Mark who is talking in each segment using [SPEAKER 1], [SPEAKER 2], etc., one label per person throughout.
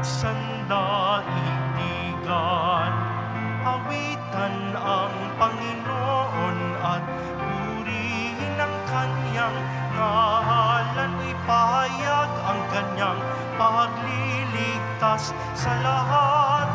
[SPEAKER 1] sandaigdigan. Awitan ang Panginoon at purihin ang kanyang ngalan. Ipahayag ang kanyang pagliligtas sa lahat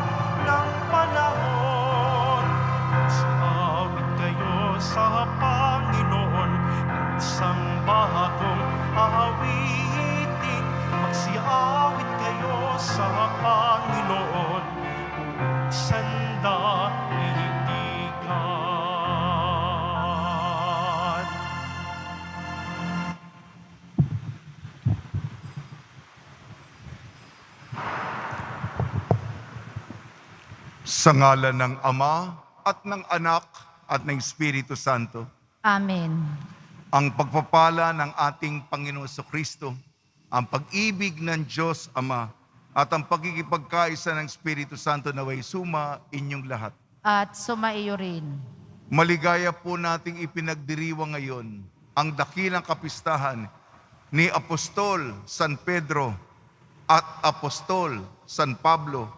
[SPEAKER 1] ng panahon. Magsiawit kayo sa Panginoon ng isang bagong awitin. Magsiawit kayo sa Panginoon ng sandaigdigan.
[SPEAKER 2] Sa ngalan ng Ama at ng Anak at ng Espiritu Santo,
[SPEAKER 3] Amen.
[SPEAKER 2] ang pagpapala ng ating Panginoon Kristo, ang pag-ibig ng Diyos Ama, at ang pagkikipagkaisa ng Espiritu Santo naway suma inyong lahat.
[SPEAKER 3] At sumaiyo rin.
[SPEAKER 2] Maligaya po nating ipinagdiriwang ngayon ang dakilang kapistahan ni Apostol San Pedro at Apostol San Pablo.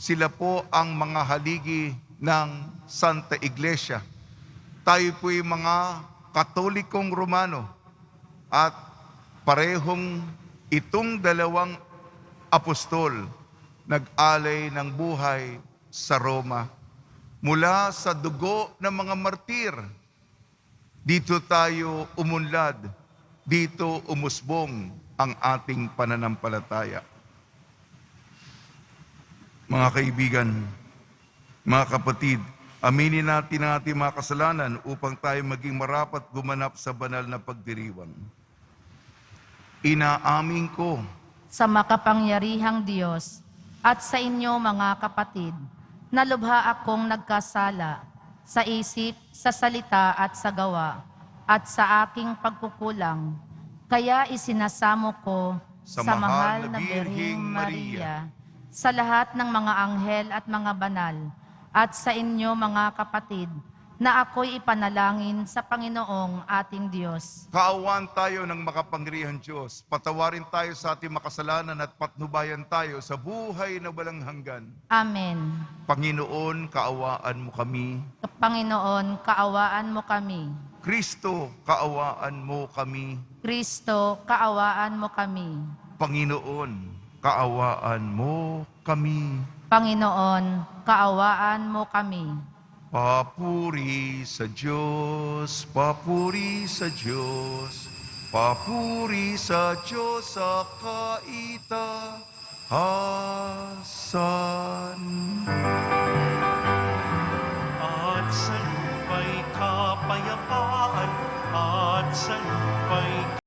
[SPEAKER 2] Sila po ang mga haligi ng Santa Iglesia. Tayo po'y mga Katolikong Romano at parehong itong dalawang apostol nag-alay ng buhay sa Roma. Mula sa dugo ng mga martir, dito tayo umunlad, dito umusbong ang ating pananampalataya. Mga kaibigan, mga kapatid, aminin natin ang ating mga kasalanan upang tayo maging marapat gumanap sa banal na pagdiriwang. Inaamin ko
[SPEAKER 3] Sa makapangyarihang Diyos at sa inyo mga kapatid, na lubha akong nagkasala sa isip, sa salita at sa gawa, at sa aking pagkukulang. Kaya isinasamo ko
[SPEAKER 2] Sa
[SPEAKER 3] sa
[SPEAKER 2] mahal
[SPEAKER 3] mahal
[SPEAKER 2] na
[SPEAKER 3] na
[SPEAKER 2] Birheng
[SPEAKER 3] Birheng
[SPEAKER 2] Maria,
[SPEAKER 3] Maria, sa lahat ng mga anghel at mga banal, at sa inyo mga kapatid, na ako'y ipanalangin sa Panginoong ating Diyos.
[SPEAKER 2] kaawaan tayo ng makapangyarihang Diyos. Patawarin tayo sa ating makasalanan at patnubayan tayo sa buhay na walang hanggan.
[SPEAKER 3] Amen.
[SPEAKER 2] Panginoon, kaawaan mo kami.
[SPEAKER 3] Panginoon, kaawaan mo kami.
[SPEAKER 2] Kristo, kaawaan mo kami.
[SPEAKER 3] Kristo, kaawaan mo kami.
[SPEAKER 2] Panginoon, kaawaan mo kami.
[SPEAKER 3] Panginoon, kaawaan mo kami.
[SPEAKER 2] Papuri sa Diyos, papuri sa Diyos, papuri sa Diyos sa kaitaasan.
[SPEAKER 1] At sa lupa'y kapayapaan, at sa lupa'y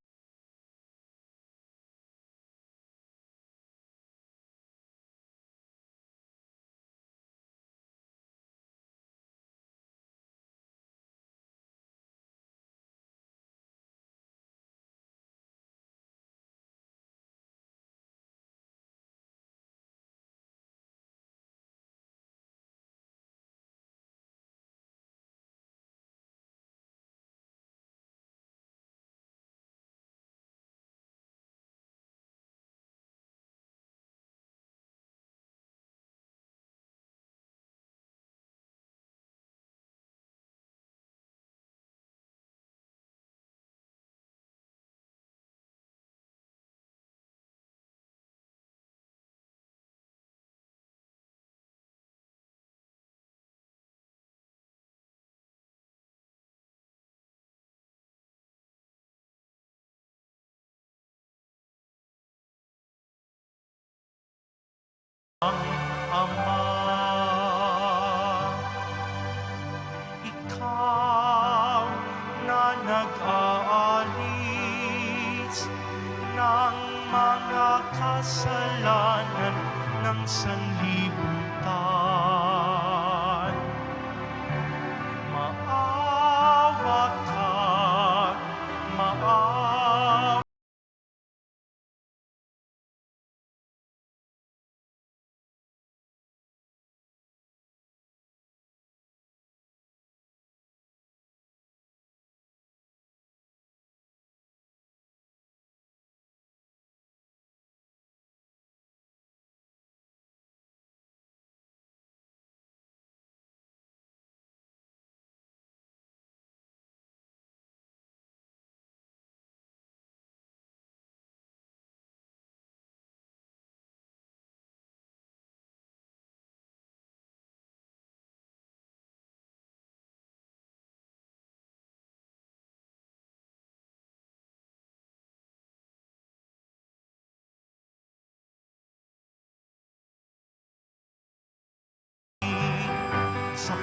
[SPEAKER 1] Ama. Ikaw na nag-aalis ng mga kasalanan ng sanlibutan. Maawa ka, maawa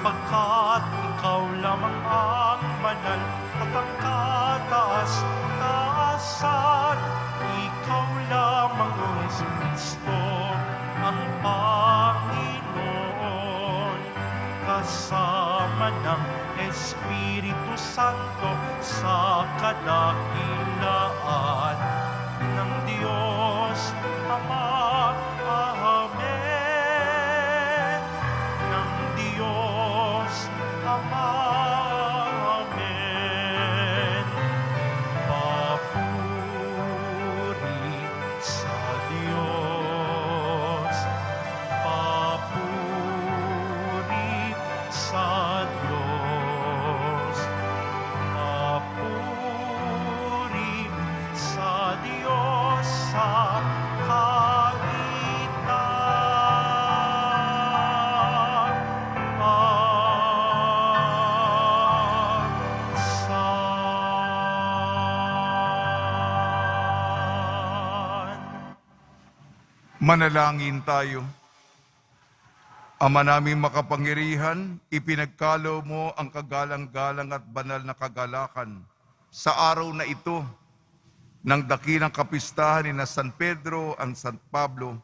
[SPEAKER 1] sapagkat ikaw lamang ang banal at ang kataas-taasan. Ikaw lamang, O Jesucristo, ang Panginoon, kasama ng Espiritu Santo sa kadakilaan ng Diyos Ama. Amen. Ng Diyos Ama. Amen. Papuri sa Diyos. Papuri sa Diyos. Papuri sa Diyos sa
[SPEAKER 2] Manalangin tayo. Ama naming makapangyarihan, ipinagkalo mo ang kagalang-galang at banal na kagalakan sa araw na ito ng dakilang kapistahan ni na San Pedro at San Pablo.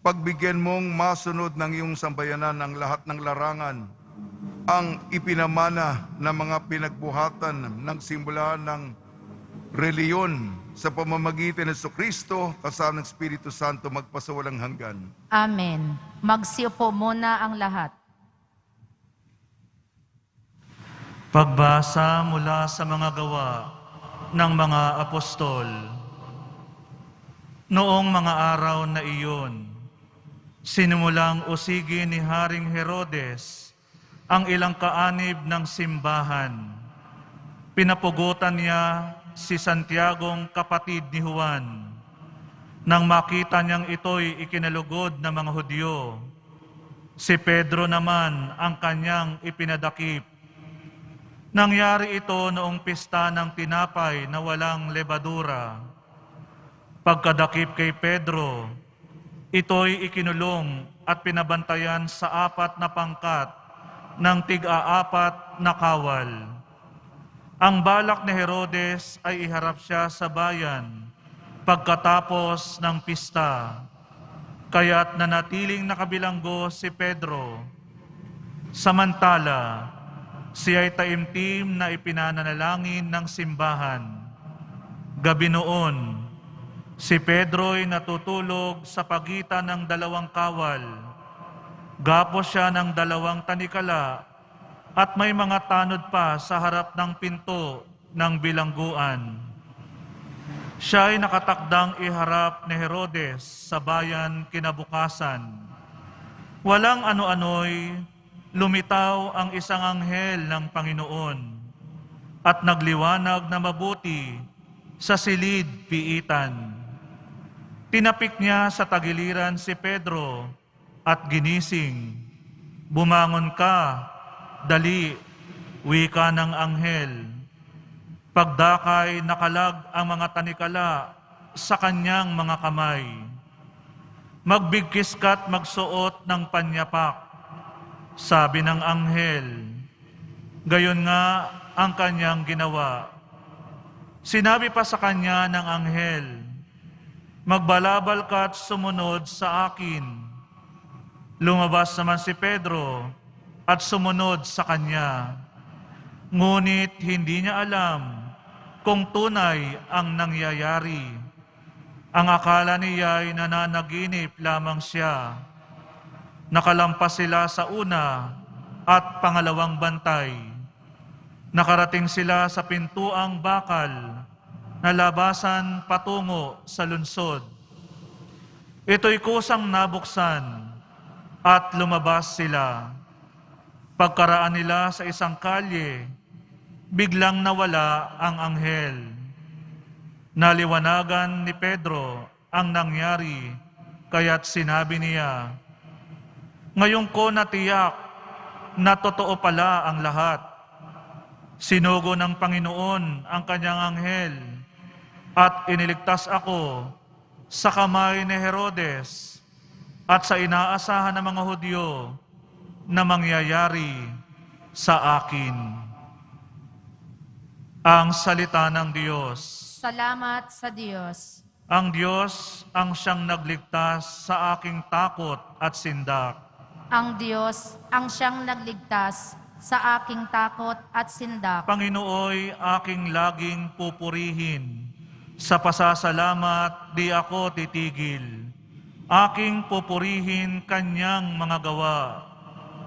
[SPEAKER 2] Pagbigyan mong masunod ng iyong sambayanan ng lahat ng larangan, ang ipinamana ng mga pinagbuhatan ng simula ng reliyon sa pamamagitan ng Jesucristo kasama ng Espiritu Santo magpasawalang hanggan.
[SPEAKER 3] Amen. Magsiupo muna ang lahat.
[SPEAKER 4] Pagbasa mula sa mga gawa ng mga apostol. Noong mga araw na iyon, sinimulang usigin ni Haring Herodes ang ilang kaanib ng simbahan. Pinapugutan niya si Santiagong kapatid ni Juan. Nang makita niyang ito'y ikinalugod ng mga Hudyo, si Pedro naman ang kanyang ipinadakip. Nangyari ito noong pista ng tinapay na walang lebadura. Pagkadakip kay Pedro, ito'y ikinulong at pinabantayan sa 4 na pangkat ng tig-4 na kawal. Ang balak ni Herodes ay iharap siya sa bayan pagkatapos ng pista, kaya't nanatiling nakabilanggo si Pedro. Samantala, siya ay taimtim na ipinananalangin ng simbahan. Gabi noon, si Pedro ay natutulog sa pagitan ng 2 kawal. Gapos siya ng 2 tanikala at may mga tanod pa sa harap ng pinto ng bilangguan. Siya ay nakatakdang iharap ni Herodes sa bayan kinabukasan. Walang ano-ano'y lumitaw ang isang anghel ng Panginoon at nagliwanag na mabuti sa silid piitan. Tinapik niya sa tagiliran si Pedro at ginising. Bumangon ka, dali, wika ng anghel. Pagdakay, nakalag ang mga tanikala sa kanyang mga kamay. Magbigkis ka't magsuot ng panyapak, sabi ng anghel. Gayon nga ang kanyang ginawa. Sinabi pa sa kanya ng anghel, magbalabal ka't sumunod sa akin. Lumabas naman si Pedro at sumunod sa kanya. Ngunit hindi niya alam kung tunay ang nangyayari. Ang akala niya ay nananaginip lamang siya. Nakalampas sila sa una at pangalawang bantay. Nakarating sila sa pintuang bakal na labasan patungo sa lungsod. Ito'y kusang nabuksan at lumabas sila. Pagkaraan nila sa isang kalye, biglang nawala ang anghel. Naliwanagan ni Pedro ang nangyari, kaya't sinabi niya, ngayon ko natiyak na totoo pala ang lahat. Sinugo ng Panginoon ang kanyang anghel at iniligtas ako sa kamay ni Herodes at sa inaasahan ng mga Hudyo na mangyayari sa akin. Ang salita ng Diyos.
[SPEAKER 3] Salamat sa Diyos.
[SPEAKER 4] Ang Diyos ang siyang nagligtas sa aking takot at sindak.
[SPEAKER 3] Ang Diyos ang siyang nagligtas sa aking takot at sindak.
[SPEAKER 4] Panginooy aking laging pupurihin. Sa pasasalamat di ako titigil. Aking pupurihin kanyang mga gawa.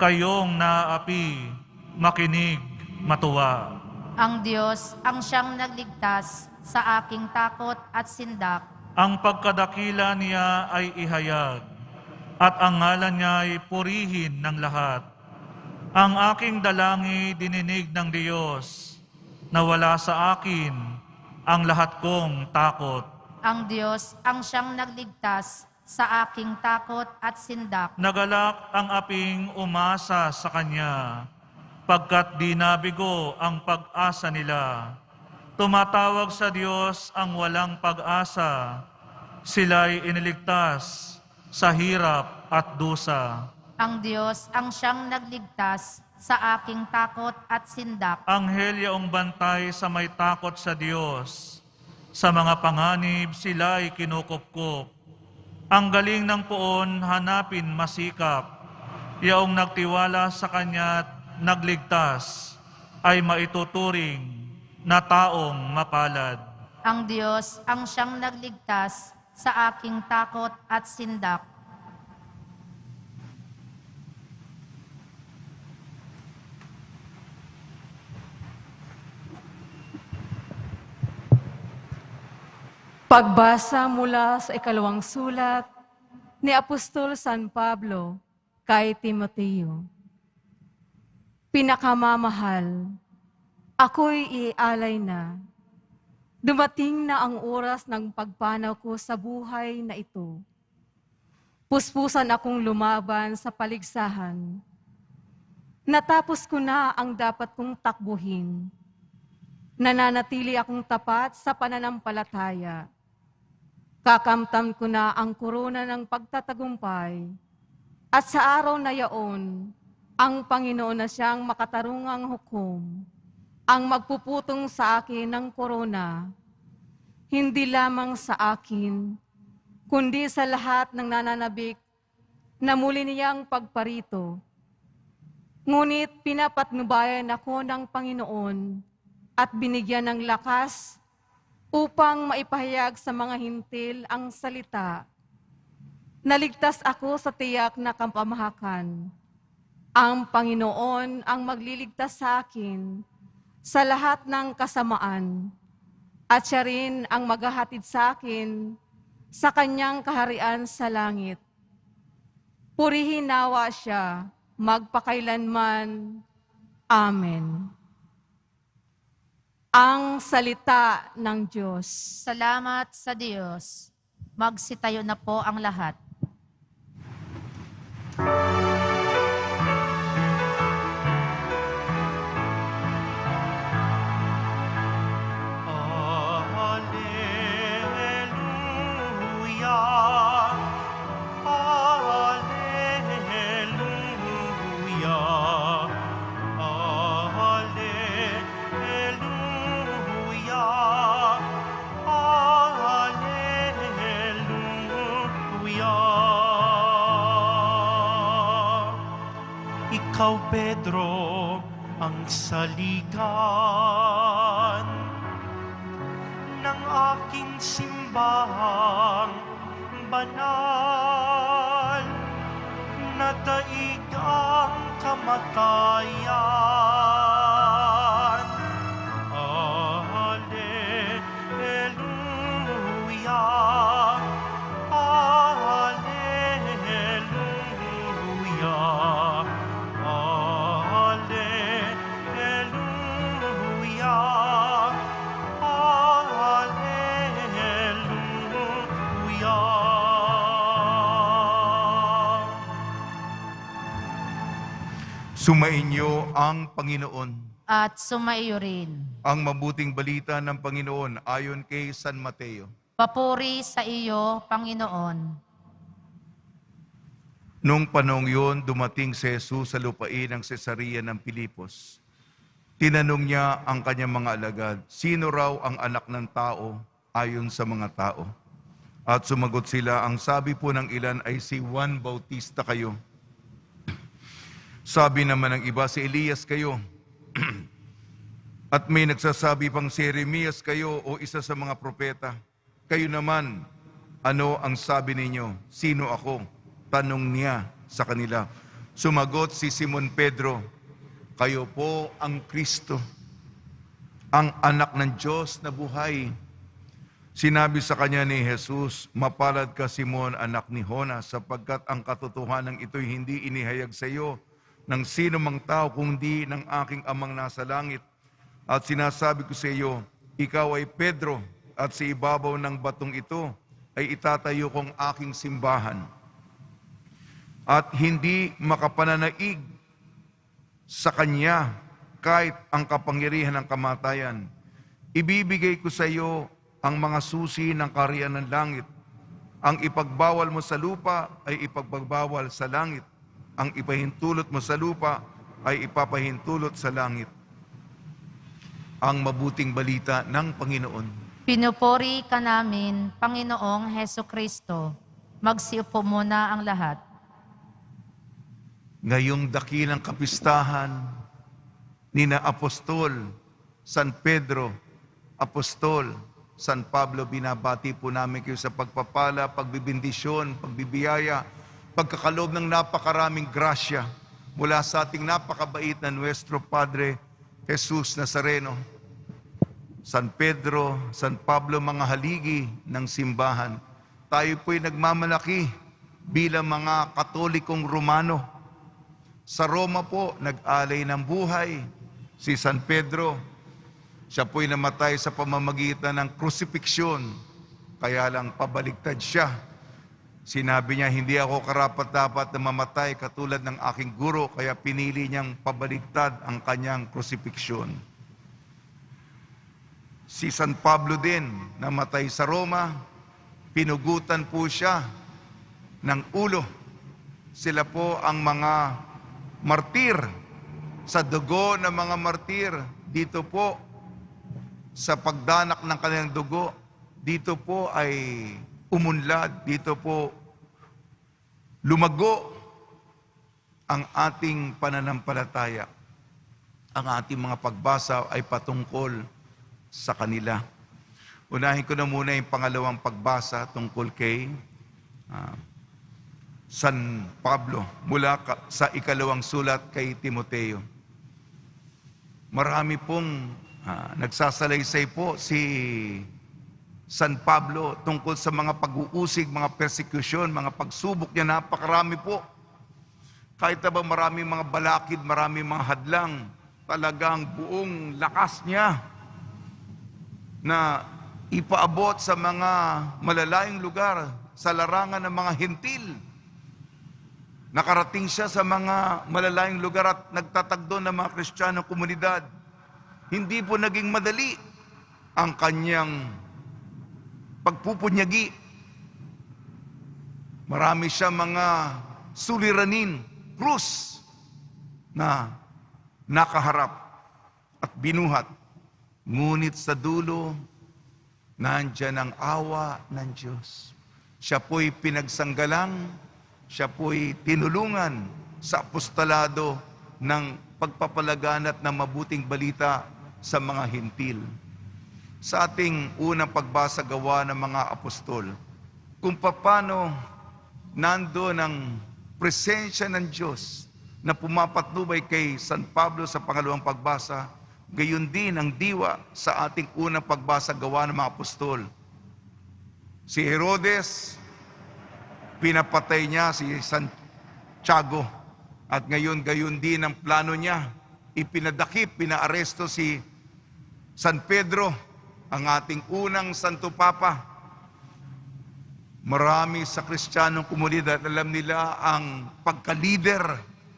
[SPEAKER 4] Kayong naapi, makinig, matuwa.
[SPEAKER 3] Ang Diyos ang siyang nagligtas sa aking takot at sindak.
[SPEAKER 4] Ang pagkadakila niya ay ihayag, at ang ngalan niya ay purihin ng lahat. Ang aking dalangi dininig ng Diyos, na wala sa akin ang lahat kong takot.
[SPEAKER 3] Ang Diyos ang siyang nagligtas sa aking takot at sindak.
[SPEAKER 4] Nagalak ang aping umasa sa Kanya, pagkat di nabigo ang pag-asa nila. Tumatawag sa Diyos ang walang pag-asa, sila'y iniligtas sa hirap at dusa.
[SPEAKER 3] Ang Diyos ang siyang nagligtas sa aking takot at sindak.
[SPEAKER 4] Anghel yaong bantay sa may takot sa Diyos, sa mga panganib sila'y kinukupkup. Ang galing ng poon hanapin masikap, yaong nagtiwala sa Kanya't nagligtas, ay maituturing na taong mapalad.
[SPEAKER 3] Ang Diyos ang siyang nagligtas sa aking takot at sindak.
[SPEAKER 5] Pagbasa mula sa ikalawang sulat ni Apostol San Pablo kay Timoteo. Pinakamamahal, ako'y ialay na. Dumating na ang oras ng pagpanaw ko sa buhay na ito. Puspusan akong lumaban sa paligsahan. Natapos ko na ang dapat kong takbuhin. Nananatili akong tapat sa pananampalataya. Kakamtam ko na ang korona ng pagtatagumpay. At sa araw na yaon, ang Panginoon na siyang makatarungang hukom, ang magpuputong sa akin ng korona, hindi lamang sa akin, kundi sa lahat ng nananabik na muli niyang pagparito. Ngunit pinapatnubayan ako ng Panginoon at binigyan ng lakas upang maipahayag sa mga hintil ang salita. Naligtas ako sa tiyak na kapamahakan. Ang Panginoon ang magliligtas sa akin sa lahat ng kasamaan, at siya rin ang maghahatid sa akin sa kanyang kaharian sa langit. Purihin nawa siya magpakailanman. Amen. Ang salita ng Diyos.
[SPEAKER 3] Salamat sa Diyos. Magsitayo na po ang lahat.
[SPEAKER 1] Alleluia, Alleluia, Alleluia, Alleluia. Ikaw, Pedro, ang saligan ng aking simbahang banal, na daig ang kamatayan. Alleluia, Alleluia, Alleluia, Alleluia.
[SPEAKER 2] Sumainyo ang Panginoon.
[SPEAKER 3] At sumaiyo rin.
[SPEAKER 2] Ang mabuting balita ng Panginoon ayon kay San Mateo.
[SPEAKER 3] Papuri sa iyo, Panginoon.
[SPEAKER 2] Nung panahong yun, dumating si Jesus sa lupain ng Cesarea ng Pilipos. Tinanong niya ang kanyang mga alagad, sino raw ang anak ng tao ayon sa mga tao? At sumagot sila, ang sabi po ng ilan ay si Juan Bautista kayo. Sabi naman ng iba, si Elias kayo. At may nagsasabi pang si Jeremias kayo o isa sa mga propeta. Kayo naman, ano ang sabi ninyo? Sino ako? Tanong niya sa kanila. Sumagot si Simon Pedro, kayo po ang Kristo, ang anak ng Diyos na buhay. Sinabi sa kanya ni Jesus, mapalad ka Simon, anak ni Jonas, sapagkat ang katotohanan ito'y hindi inihayag sa iyo ng sino mang tao kundi ng aking amang nasa langit. At sinasabi ko sa iyo, ikaw ay Pedro, at sa ibabaw ng batong ito ay itatayo kong aking simbahan. At hindi makapananaig sa kanya kahit ang kapangyarihan ng kamatayan. Ibibigay ko sa iyo ang mga susi ng kaharian ng langit. Ang ipagbawal mo sa lupa ay ipagbawal sa langit. Ang ipahintulot mo sa lupa ay ipapahintulot sa langit. Ang mabuting balita ng Panginoon.
[SPEAKER 3] Pinupuri ka namin, Panginoong Heso Kristo. Magsiupo muna ang lahat.
[SPEAKER 2] Ngayong dakilang kapistahan ni na Apostol San Pedro, Apostol San Pablo, binabati po namin kayo sa pagpapala, pagbibindisyon, pagbibiyaya, pagkakaloob ng napakaraming grasya mula sa ating napakabait na Nuestro Padre Jesus Nazareno. San Pedro, San Pablo, mga haligi ng simbahan, tayo po'y nagmamalaki bilang mga Katolikong Romano. Sa Roma po, nag-alay ng buhay si San Pedro. Siya po'y namatay sa pamamagitan ng krusipiksyon. Kaya lang pabaligtad siya. Sinabi niya, hindi ako karapat-dapat na mamatay katulad ng aking guro, kaya pinili niyang pabaligtad ang kanyang krusipiksyon. Si San Pablo din, namatay sa Roma, pinugutan po siya ng ulo. Sila po ang mga martir, sa dugo ng mga martir, dito po, sa pagdanak ng kanilang dugo, dito po ay umunlad, dito po lumago ang ating pananampalataya. Ang ating mga pagbasa ay patungkol sa kanila. Unahin ko na muna yung pangalawang pagbasa tungkol kay San Pablo mula sa ikalawang sulat kay Timoteo. Marami pong nagsasalaysay po si San Pablo tungkol sa mga pag-uusig, mga persecution, mga pagsubok niya, napakarami po. Kahit na ba maraming mga balakid, maraming mga hadlang, talagang buong lakas niya na ipaabot sa mga malalayong lugar, sa larangan ng mga hentil. Nakarating siya sa mga malalayong lugar at nagtatagdo ng mga Kristiyanong komunidad. Hindi po naging madali ang kanyang pagpupunyagi. Marami siya mga suliranin, krus na nakaharap at binuhat. Ngunit sa dulo, nandyan ang awa ng Diyos. Siya po'y pinagsanggalang, siya po'y tinulungan sa apostolado ng pagpapalaganap ng mabuting balita sa mga hintil. Sa ating unang pagbasa gawa ng mga apostol, kung paano nandoon ang presensya ng Diyos na pumapatnubay kay San Pablo sa pangalawang pagbasa, gayon din ang diwa sa ating unang pagbasa gawa ng mga apostol. Si Herodes, pinapatay niya si Santiago. At ngayon, gayon din ang plano niya. Ipinadakip, pinaaresto si San Pedro, ang ating unang Santo Papa. Marami sa Kristiyanong komunidad, alam nila ang pagka-leader,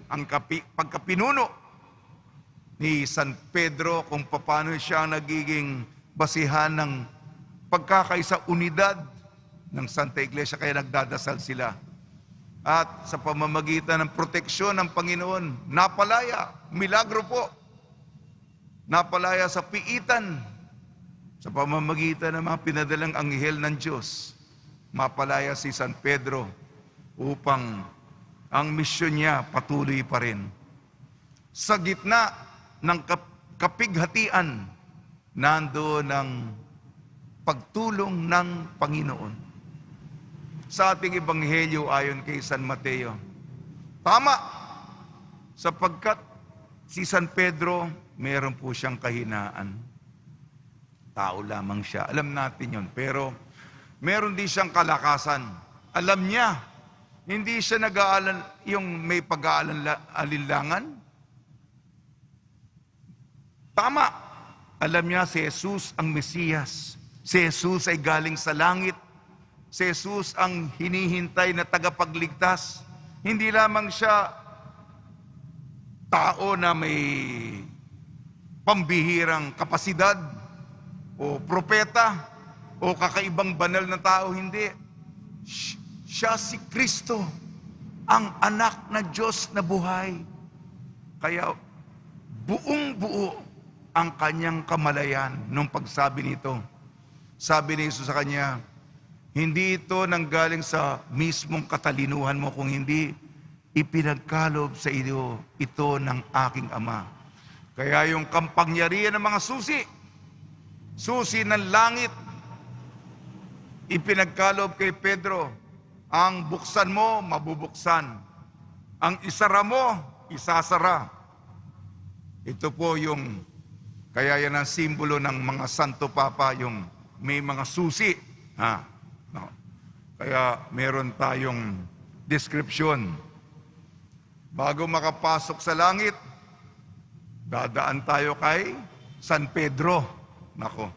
[SPEAKER 2] ang pagkapinuno ni San Pedro, kung paano siya nagiging basihan ng pagkakaisa unidad ng Santa Iglesia, kaya nagdadasal sila. At sa pamamagitan ng proteksyon ng Panginoon, napalaya, milagro po, napalaya sa piitan, sa pamamagitan ng mga pinadalang anghel ng Diyos, mapalaya si San Pedro upang ang misyon niya patuloy pa rin. Sa gitna ng kapighatian, nandoon ang pagtulong ng Panginoon. Sa ating ebanghelyo ayon kay San Mateo, tama, sapagkat si San Pedro, meron po siyang kahinaan. Tao lamang siya, alam natin yon. Pero meron din siyang kalakasan. Alam niya, hindi siya nag-aalan, yung may pag-aalinlangan. Tama, alam niya si Jesus ang Mesiyas. Si Jesus ay galing sa langit. Si Jesus ang hinihintay na tagapagligtas. Hindi lamang siya tao na may pambihirang kapasidad o propeta o kakaibang banal na tao, hindi. Siya si Kristo, ang anak na Diyos na buhay. Kaya buong buo ang kanyang kamalayan nung pagsabi nito. Sabi ni Jesus sa kanya, hindi ito nanggaling sa mismong katalinuhan mo, kung hindi ipinagkalob sa iyo ito ng aking Ama. Kaya yung kampangyarihan ng mga susi ng langit, ipinagkalob kay Pedro. Ang buksan mo, mabubuksan. Ang isara mo, isasara. Ito po yung, kaya yan ang simbolo ng mga Santo Papa, yung may mga susi. No. Kaya meron tayong description. Bago makapasok sa langit, dadaan tayo kay San Pedro. Nako,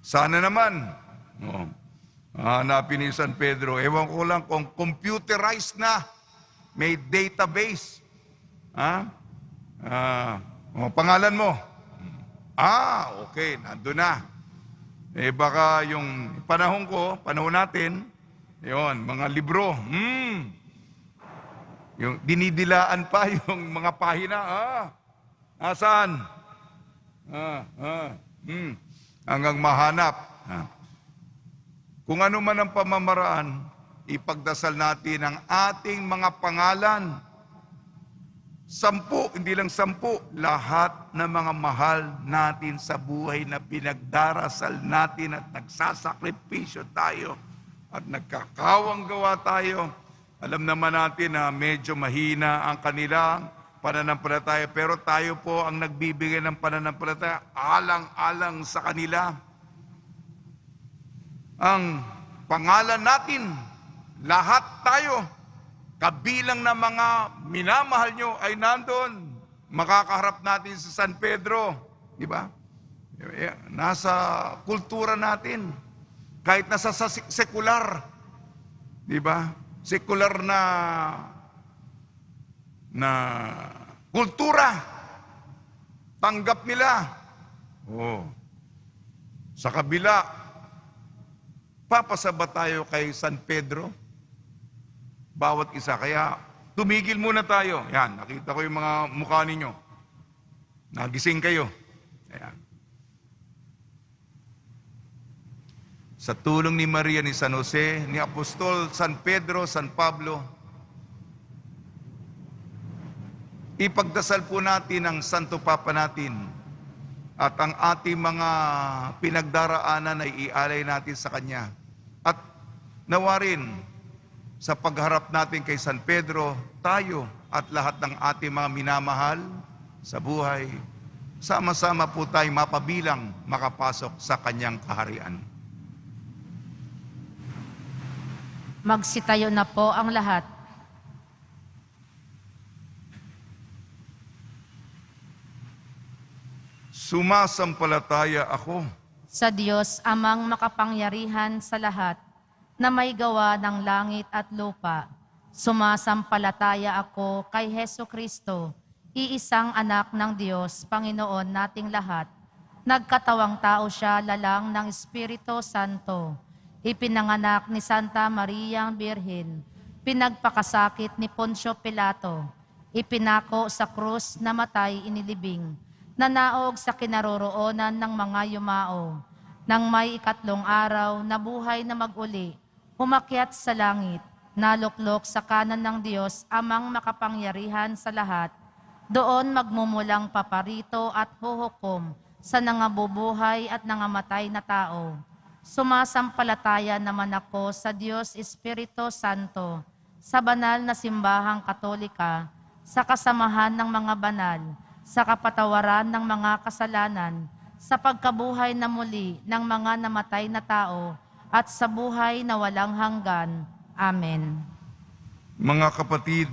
[SPEAKER 2] sana naman. No. Hanapin ni San Pedro. Ewan ko lang kung computerized na. May database. Pangalan mo. Okay, nandun na. Baka yung panahon natin, yon, mga libro. Yung dinidilaan pa yung mga pahina. Asan? Hanggang mahanap. Kung ano man ang pamamaraan, ipagdasal natin ang ating mga pangalan. 10, hindi lang 10, lahat ng mga mahal natin sa buhay na pinagdarasal natin at nagsasakripisyo tayo at nagkakawang gawa tayo. Alam naman natin na medyo mahina ang kanilang pananampalataya, pero tayo po ang nagbibigay ng pananampalataya alang-alang sa kanila. Ang pangalan natin, lahat tayo, kabilang na mga minamahal nyo ay nandun. Makakaharap natin sa San Pedro. Di ba? Nasa kultura natin. Kahit nasa sekular. Di ba? Sekular na kultura. Tanggap nila. Sa kabila, papasaba tayo kay San Pedro. Bawat isa. Kaya tumigil muna tayo. Yan, nakita ko yung mga mukha ninyo. Nagising kayo. Ayan. Sa tulong ni Maria, ni San Jose, ni Apostol San Pedro, San Pablo, ipagdasal po natin ang Santo Papa natin at ang ating mga pinagdaraanan ay ialay natin sa Kanya. At nawarin sa pagharap natin kay San Pedro, tayo at lahat ng ating mga minamahal sa buhay, sama-sama po tayong mapabilang makapasok sa Kanyang kaharian.
[SPEAKER 3] Magsitayo na po ang lahat.
[SPEAKER 2] Sumasampalataya ako
[SPEAKER 3] Sa Diyos amang makapangyarihan sa lahat, na may gawa ng langit at lupa. Sumasampalataya ako kay Hesu Kristo, iisang anak ng Diyos, Panginoon nating lahat. Nagkatawang tao siya lalang ng Espiritu Santo. Ipinanganak ni Santa Mariang Birhen. pinagpakasakit ni Poncio Pilato, ipinako sa krus na matay inilibing, nanaog sa kinaroroonan ng mga yumao, nang may ikatlong araw na buhay na mag-uli, humakyat sa langit, naluklok sa kanan ng Diyos amang makapangyarihan sa lahat, doon magmumulang paparito at huhukom sa nangabubuhay at nangamatay na tao. Sumasampalataya naman ako sa Diyos Espiritu Santo, sa banal na simbahang katolika, sa kasamahan ng mga banal, sa kapatawaran ng mga kasalanan, sa pagkabuhay na muli ng mga namatay na tao, at sa buhay na walang hanggan. Amen.
[SPEAKER 2] Mga kapatid,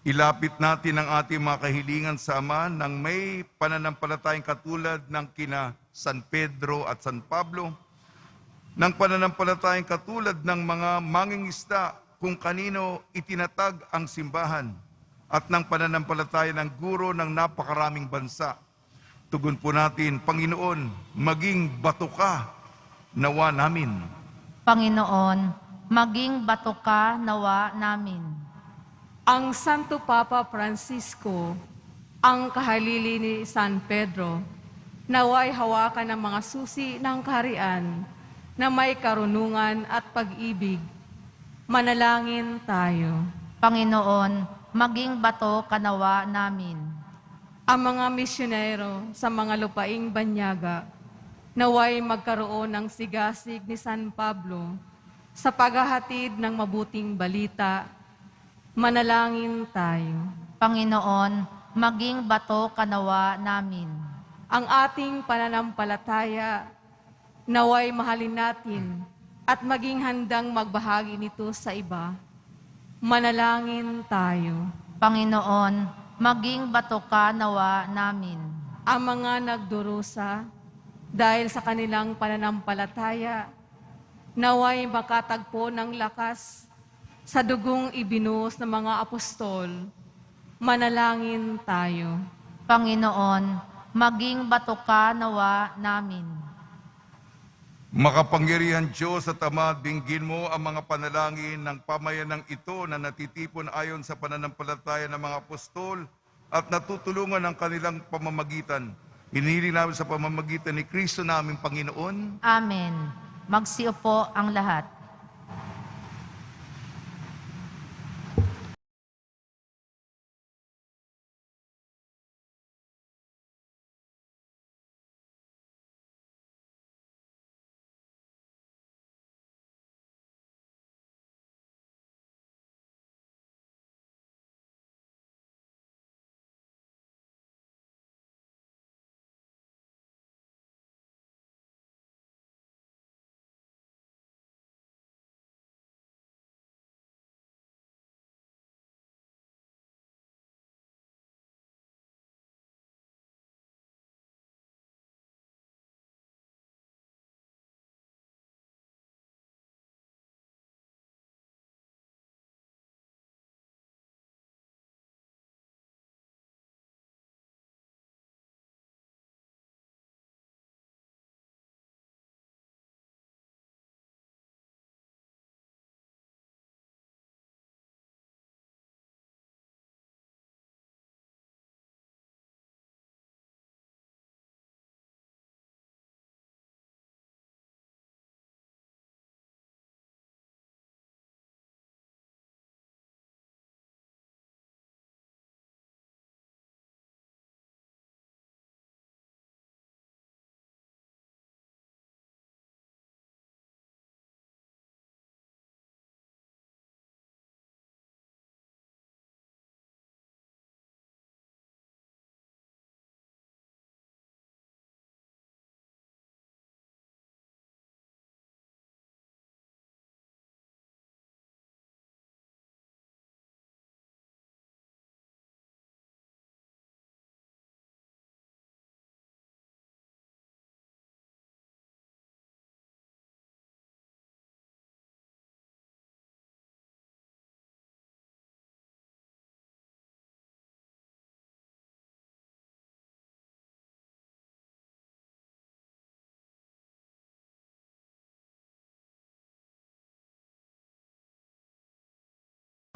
[SPEAKER 2] ilapit natin ang ating mga kahilingan sa Ama nang may pananampalatayang katulad ng kina San Pedro at San Pablo, ng pananampalatayang katulad ng mga mangingisda kung kanino itinatag ang simbahan, at ng pananampalataya ng guro ng napakaraming bansa. Tugon po natin, Panginoon, maging bato ka nawa namin.
[SPEAKER 3] Panginoon, maging bato ka nawa namin.
[SPEAKER 5] Ang Santo Papa Francisco, ang kahalili ni San Pedro, naway hawakan ng mga susi ng kaharian na may karunungan at pag-ibig. Manalangin tayo.
[SPEAKER 3] Panginoon, maging bato ka nawa namin.
[SPEAKER 5] Ang mga misyonero sa mga lupaing banyaga, naway magkaroon ng sigasig ni San Pablo sa paghahatid ng mabuting balita. Manalangin tayo.
[SPEAKER 3] Panginoon, maging bato ka nawa namin.
[SPEAKER 5] Ang ating pananampalataya, naway mahalin natin at maging handang magbahagi nito sa iba. Manalangin tayo.
[SPEAKER 3] Panginoon, maging bato ka nawa namin.
[SPEAKER 5] Ang mga nagdurusa dahil sa kanilang pananampalataya, naway makatagpo ng lakas sa dugong ibinuhos ng mga apostol. Manalangin tayo.
[SPEAKER 3] Panginoon, maging bato ka nawa namin.
[SPEAKER 2] Makapangyarihan Diyos at Ama, dinggin mo ang mga panalangin ng pamayanang ito na natitipon ayon sa pananampalataya ng mga apostol at natutulungan ng kanilang pamamagitan. Hinihiling namin sa pamamagitan ni Kristo naming Panginoon.
[SPEAKER 3] Amen. Magsiupo ang lahat.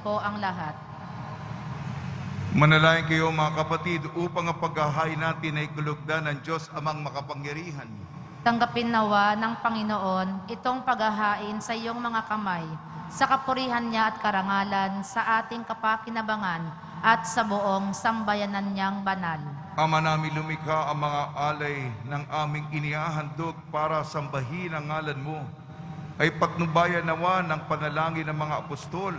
[SPEAKER 3] po ang lahat.
[SPEAKER 2] Manalangin kayo mga kapatid upang ang paghahain natin ay kulugdan ng Diyos amang makapangyarihan.
[SPEAKER 3] Tanggapin nawa ng Panginoon itong paghahain sa iyong mga kamay, sa kapurihan niya at karangalan, sa ating kapakinabangan at sa buong sambayanan niyang banal.
[SPEAKER 2] Ama namin lumikha ang mga alay ng aming inihahandog para sambahin ang ngalan mo, ay patnubayan nawa ng panalangin ng mga apostol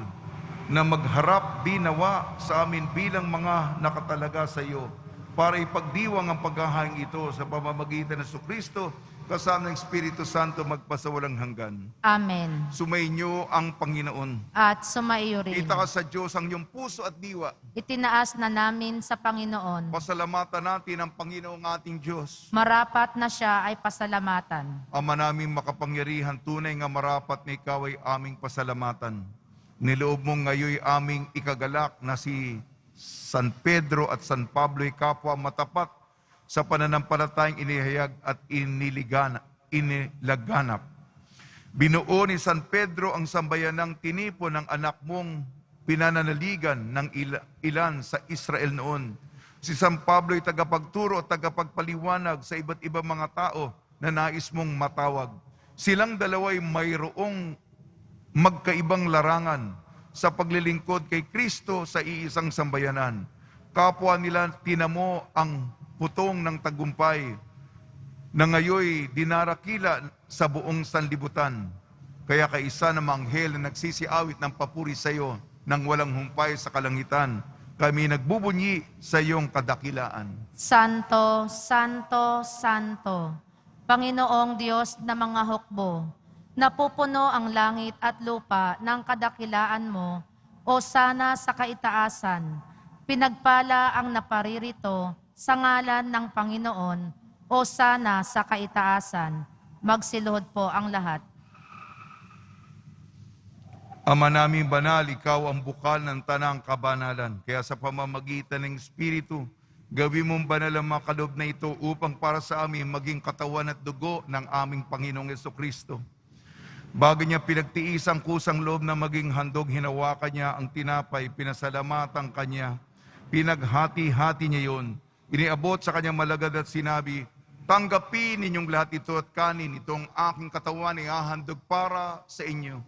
[SPEAKER 2] na magharap din nawa sa amin bilang mga nakatalaga sa iyo para ipagdiwang ang paghahain ito sa pamamagitan ng Jesucristo kasama ng Espiritu Santo magpasawalang hanggan.
[SPEAKER 3] Amen.
[SPEAKER 2] Sumainyo ang Panginoon.
[SPEAKER 3] At sumaiyo rin.
[SPEAKER 2] Itaas sa Diyos ang iyong puso at diwa.
[SPEAKER 3] Itinaas na namin sa Panginoon.
[SPEAKER 2] Pasalamatan natin ang Panginoong ating Diyos.
[SPEAKER 3] Marapat na siya ay pasalamatan.
[SPEAKER 2] Ama naming makapangyarihan, tunay nga marapat na ikaw ay aming pasalamatan. Niloob mong ngayoy aming ikagalak na si San Pedro at San Pablo ay kapwa matapat sa pananampalatayang inihayag at inilaganap. Binuo ni San Pedro ang sambayanang tinipon ng anak mong pinananaligan ng ilan sa Israel noon. Si San Pablo ay tagapagturo at tagapagpaliwanag sa iba't ibang mga tao na nais mong matawag. Silang dalawa ay mayroong magkaibang larangan sa paglilingkod kay Kristo sa iisang sambayanan. Kapwa nila tinamo ang putong ng tagumpay na ngayoy dinarakila sa buong sanlibutan. Kaya kaisa ng mga anghel na nagsisiawit ng papuri sa iyo nang walang humpay sa kalangitan, kami nagbubunyi sa iyong kadakilaan.
[SPEAKER 3] Santo, Santo, Santo, Panginoong Diyos na mga hukbo, napupuno ang langit at lupa ng kadakilaan mo, o sana sa kaitaasan, pinagpala ang naparirito sa ngalan ng Panginoon, o sana sa kaitaasan. Magsiluhod po ang lahat.
[SPEAKER 2] Ama naming banal, ikaw ang bukal ng tanang kabanalan. Kaya sa pamamagitan ng Espiritu, gawin mong banal ang mga kaloob na ito upang para sa amin maging katawan at dugo ng aming Panginoong Jesucristo. Bago niya pinagtiis ang kusang loob na maging handog, hinawakan niya ang tinapay, pinasalamatan kanya, pinaghati-hati niya yon. Iniabot sa kanyang malagad at sinabi, tanggapin ninyong lahat ito at kanin, itong aking katawan ay hahandog para sa inyo.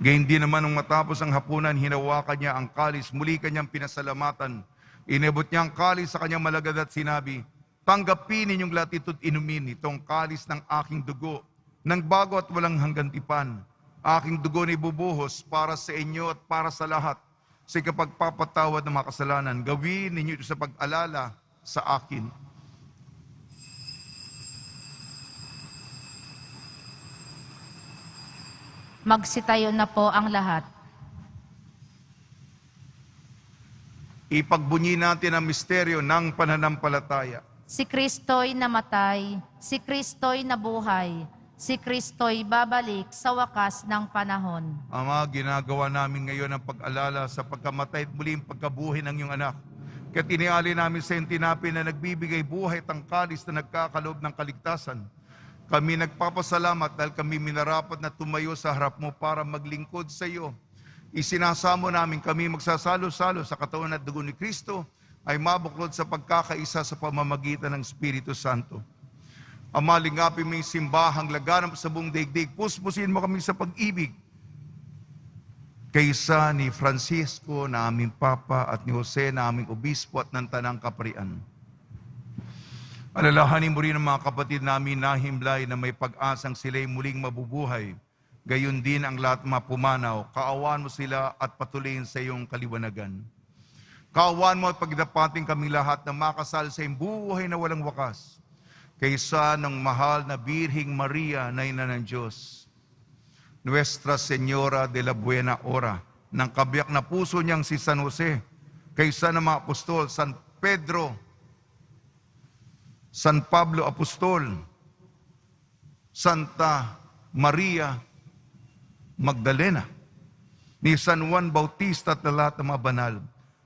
[SPEAKER 2] Gayun din naman nung matapos ang hapunan, hinawakan niya ang kalis, muli kanyang pinasalamatan. Inabot niya ang kalis sa kanyang malagad at sinabi, tanggapin ninyong lahat ito't inumin, itong kalis ng aking dugo, ng bago at walang hanggang tipan. Aking dugo na ibubuhos para sa inyo at para sa lahat, sa ikapagpapatawad ng mga kasalanan. Gawin ninyo ito sa pag-alala sa akin.
[SPEAKER 3] Magsitayo na po ang lahat.
[SPEAKER 2] Ipagbunyi natin ang misteryo ng pananampalataya.
[SPEAKER 3] Si Kristo'y namatay, si Kristo'y nabuhay, si Kristo'y babalik sa wakas ng panahon.
[SPEAKER 2] Ama, ginagawa namin ngayon ang pag-alala sa pagkamatay at muling pagkabuhay ng iyong anak. Kaya tiniali namin sa iyong tinapay na nagbibigay buhay at ang kalis na nagkakaloob ng kaligtasan. Kami nagpapasalamat dahil kami minarapat na tumayo sa harap mo para maglingkod sa iyo. Isinasamo namin kami magsasalo-salo sa katawan at dugo ni Kristo ay mabuklod sa pagkakaisa sa pamamagitan ng Espiritu Santo. Ama, lingapin mo yung simbahang laganap sa buong daigdig. Puspusin mo kami sa pag-ibig. Kaysa ni Francisco na aming Papa at ni Jose na aming Obispo at ng Tanang Kaparian. Alalahanin mo rin ang mga kapatid namin na himlay na may pag-asang sila'y muling mabubuhay. Gayon din ang lahat mga pumanaw. Kaawaan mo sila at patuloyin sa iyong kaliwanagan. Kaawaan mo at pagdapating kami lahat na makasal sa iyong buhay na walang wakas. Kaysa ng mahal na Birhing Maria na ina ng Diyos. Nuestra Señora de la Buena Hora, ng kabiyak na puso niyang si San Jose. Kaysa ng mga apostol, San Pedro, San Pablo Apostol, Santa Maria Magdalena, ni San Juan Bautista at lahat ng mga banal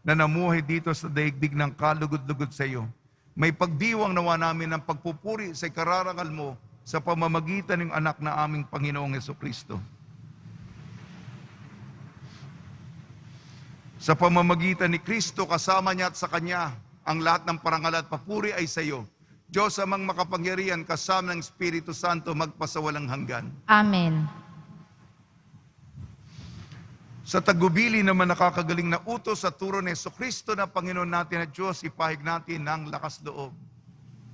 [SPEAKER 2] na namuhay dito sa daigdig ng kalugod-lugod sa iyo. May pagdiwang nawa namin ng pagpupuri sa kararangal mo sa pamamagitan ng anak na aming Panginoong Jesucristo. Sa pamamagitan ni Kristo, kasama niya at sa Kanya, ang lahat ng parangal at papuri ay sa iyo. Diyos amang makapangyarihan, kasama ng Espiritu Santo, magpasawalang hanggan.
[SPEAKER 3] Amen.
[SPEAKER 2] Sa tagubili naman nakakagaling na utos sa turo ni Jesucristo na Panginoon natin at Diyos, ipahig natin ng lakas loob.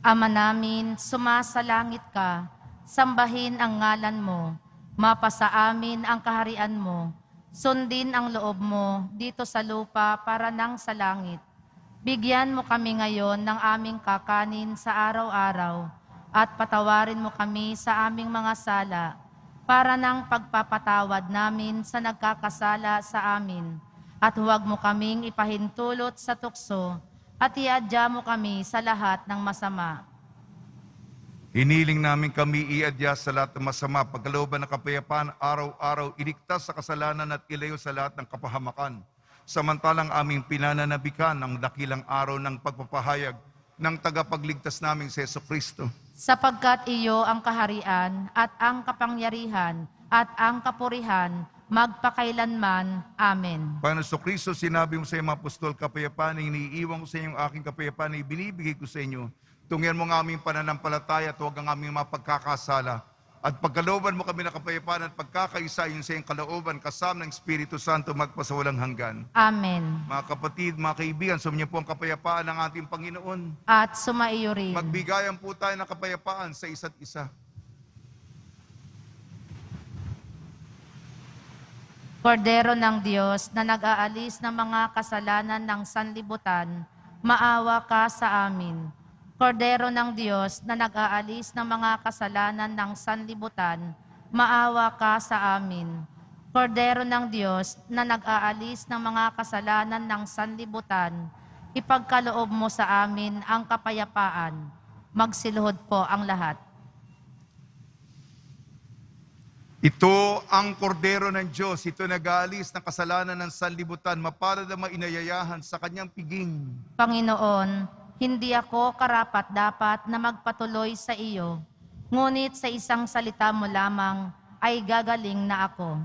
[SPEAKER 3] Ama namin, sumasalangit ka, sambahin ang ngalan mo, mapasa amin ang kaharian mo, sundin ang loob mo dito sa lupa para nang sa langit. Bigyan mo kami ngayon ng aming kakanin sa araw-araw at patawarin mo kami sa aming mga sala para nang pagpapatawad namin sa nagkakasala sa amin. At huwag mo kaming ipahintulot sa tukso at iadya mo kami sa lahat ng masama.
[SPEAKER 2] Hiniling namin kami iadya sa lahat ng masama, pagkalooban ng kapayapaan, araw-araw, iligtas sa kasalanan at ilayo sa lahat ng kapahamakan. Samantalang aming pinananabikan ang dakilang araw ng pagpapahayag ng tagapagligtas naming si Jesucristo.
[SPEAKER 3] Sapagkat iyo ang kaharian at ang kapangyarihan at ang kapurihan magpakailanman. Amen.
[SPEAKER 2] Panginoon Jesucristo, sinabi mo sa iyong mga apostol, kapayapaan ay iniiwan ko sa inyo, aking kapayapaan ay binibigay ko sa inyo. Tungyan mo ang aming pananampalataya at huwag ang aming mapagkakasala. At pagkalooban mo kami ng kapayapaan at pagkakaisa yun sa iyong kalooban, kasama ng Espiritu Santo magpasawalang hanggan.
[SPEAKER 3] Amen.
[SPEAKER 2] Mga kapatid, mga kaibigan, sumainyo po ang kapayapaan ng ating Panginoon.
[SPEAKER 3] At sumaiyo rin.
[SPEAKER 2] Magbigayan po tayo ng kapayapaan sa isa't isa.
[SPEAKER 3] Kordero ng Diyos na nag-aalis ng mga kasalanan ng sanlibutan, maawa ka sa amin. Kordero ng Diyos na nag-aalis ng mga kasalanan ng sanlibutan, maawa ka sa amin. Kordero ng Diyos na nag-aalis ng mga kasalanan ng sanlibutan, ipagkaloob mo sa amin ang kapayapaan. Magsiluhod po ang lahat.
[SPEAKER 2] Ito ang kordero ng Diyos, ito nag-aalis ng kasalanan ng sanlibutan, mapalad ang mainayayahan sa kanyang piging.
[SPEAKER 3] Panginoon, hindi ako karapat-dapat na magpatuloy sa iyo, ngunit sa isang salita mo lamang ay gagaling na ako.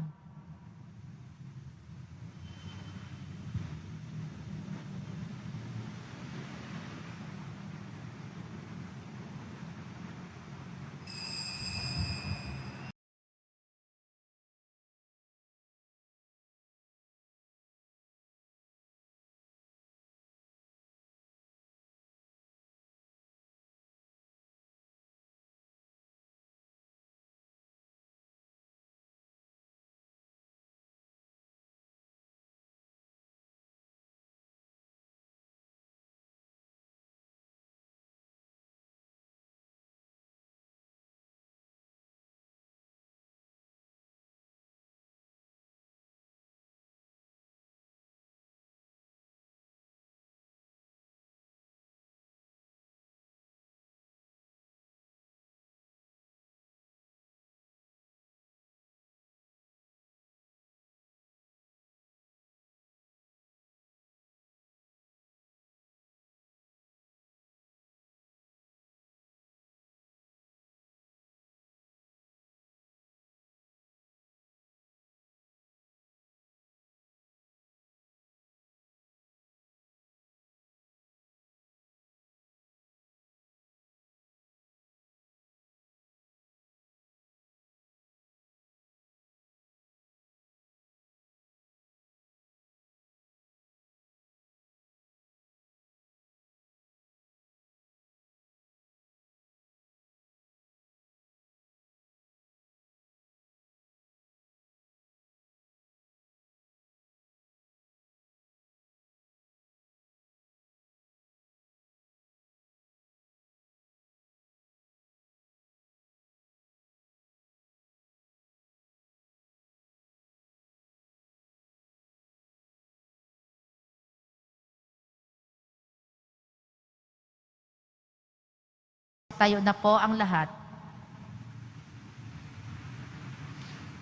[SPEAKER 3] Tayo na po ang lahat.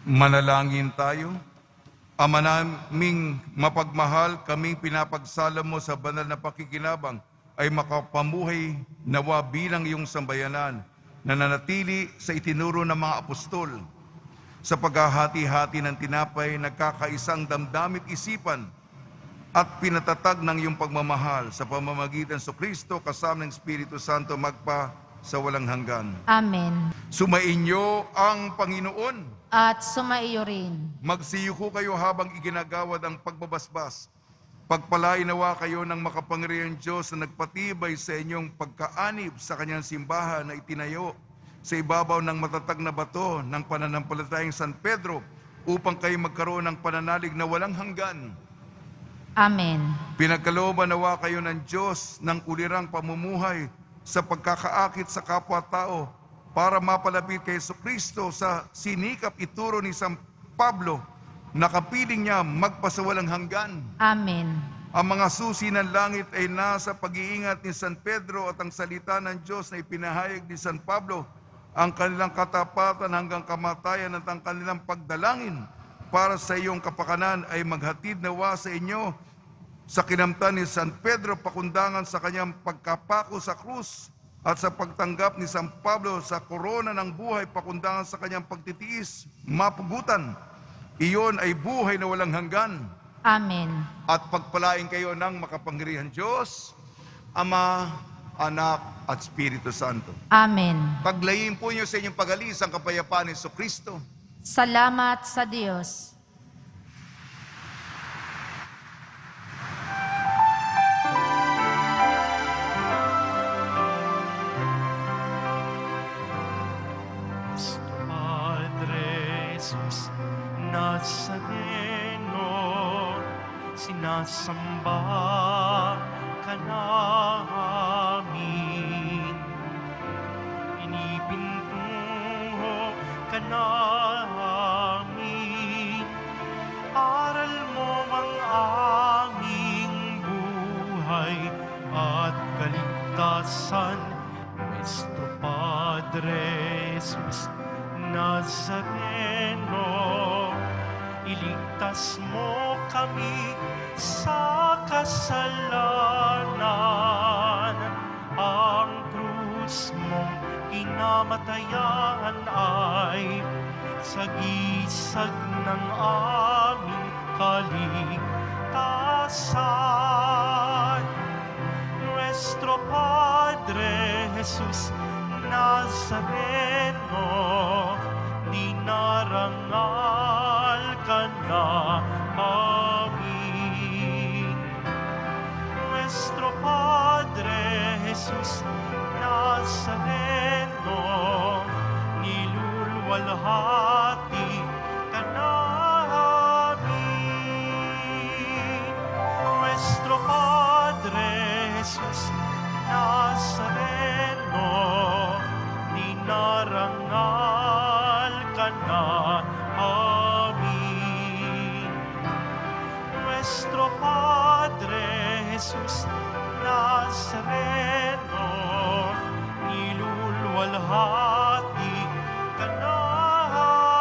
[SPEAKER 2] Manalangin tayo. Ama naming mapagmahal, kaming pinapagsala mo sa banal na pakikinabang ay makapamuhay nawa bilang iyong sambayanan na nanatili sa itinuro ng mga apostol. Sa paghahati-hati ng tinapay, nagkakaisang damdamit isipan at pinatatag ng iyong pagmamahal sa pamamagitan sa Kristo kasama ng Espiritu Santo magpa sa walang hanggan.
[SPEAKER 3] Amen.
[SPEAKER 2] Sumainyo ang Panginoon.
[SPEAKER 3] At sumaiyo rin.
[SPEAKER 2] Magsiyuko kayo habang iginagawad ang pagbabasbas. Pagpalain nawa kayo ng makapangyarihang Diyos na nagpatibay sa inyong pagkaanib sa kanyang simbahan na itinayo sa ibabaw ng matatag na bato ng pananampalatayang San Pedro upang kayo magkaroon ng pananalig na walang hanggan.
[SPEAKER 3] Amen.
[SPEAKER 2] Pinagkalooban nawa kayo ng Diyos ng ulirang pamumuhay sa pagkakaakit sa kapwa-tao para mapalapit kay Kristo sa sinikap ituro ni San Pablo na kapiling niya magpasawalang hanggan.
[SPEAKER 3] Amen.
[SPEAKER 2] Ang mga susi ng langit ay nasa pag-iingat ni San Pedro at ang salita ng Diyos na ipinahayag ni San Pablo, ang kanilang katapatan hanggang kamatayan at ang kanilang pagdalangin para sa iyong kapakanan ay maghatid nawa sa inyo sa kinamtan ni San Pedro pakundangan sa kanyang pagkapako sa krus at sa pagtanggap ni San Pablo sa korona ng buhay pakundangan sa kanyang pagtitiis, mapugutan. Iyon ay buhay na walang hanggan.
[SPEAKER 3] Amen.
[SPEAKER 2] At pagpalain kayo ng makapangyarihang Diyos, Ama, Anak, at Espiritu Santo.
[SPEAKER 3] Amen.
[SPEAKER 2] Paglayin po niyo sa inyong pag-alis ang kapayapaan ni Kristo.
[SPEAKER 3] Salamat sa Diyos.
[SPEAKER 1] Padre Jesus Nazareno, sinasamba ka namin. Pinipintuho ka namin. Aral mo ang aming buhay at kaligtasan. Nuestro Padre Jesus Nazareno, iligtas mo kami sa kasalanan. Ang krus mong kinamatayan ay sagisag ng aming kaligtasan. Nuestro Padre Jesus Nazareno, dinarangal ka na amin. Nuestro Padre Jesus Nazareno, nilulwalhati ka namin. Nuestro Padre Jesus Nazareno, dinarangal ka na amin. Nuestro Padre Jesus Nazareno, nilulwalhati